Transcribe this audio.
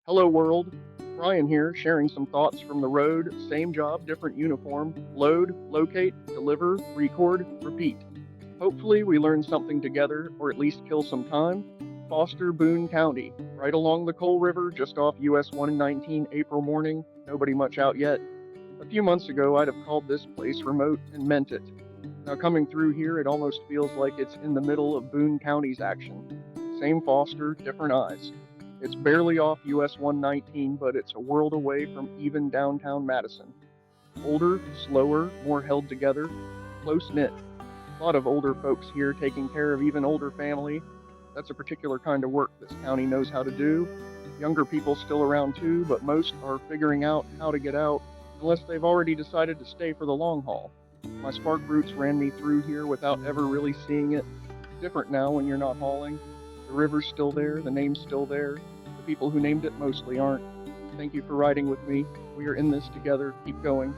Hello world, Brian here, sharing some thoughts from the road. Same job, different uniform. Load, locate, deliver, record, repeat. Hopefully we learn something together, or at least kill some time. Foster, Boone County, right along the Coal River, just off US 119 April morning. Nobody much out yet. A few months ago I'd have called this place remote and meant it. Now coming through here, it almost feels like it's in the middle of Boone County's action. Same Foster, different eyes. It's barely off US 119, but it's a world away from even downtown Madison. Older, slower, more held together, close knit. A lot of older folks here taking care of even older family. That's a particular kind of work this county knows how to do. Younger people still around too, but most are figuring out how to get out unless they've already decided to stay for the long haul. My spark roots ran me through here without ever really seeing it. Different now when you're not hauling. The river's still there, the name's still there. The people who named it mostly aren't. Thank you for riding with me. We are in this together. Keep going.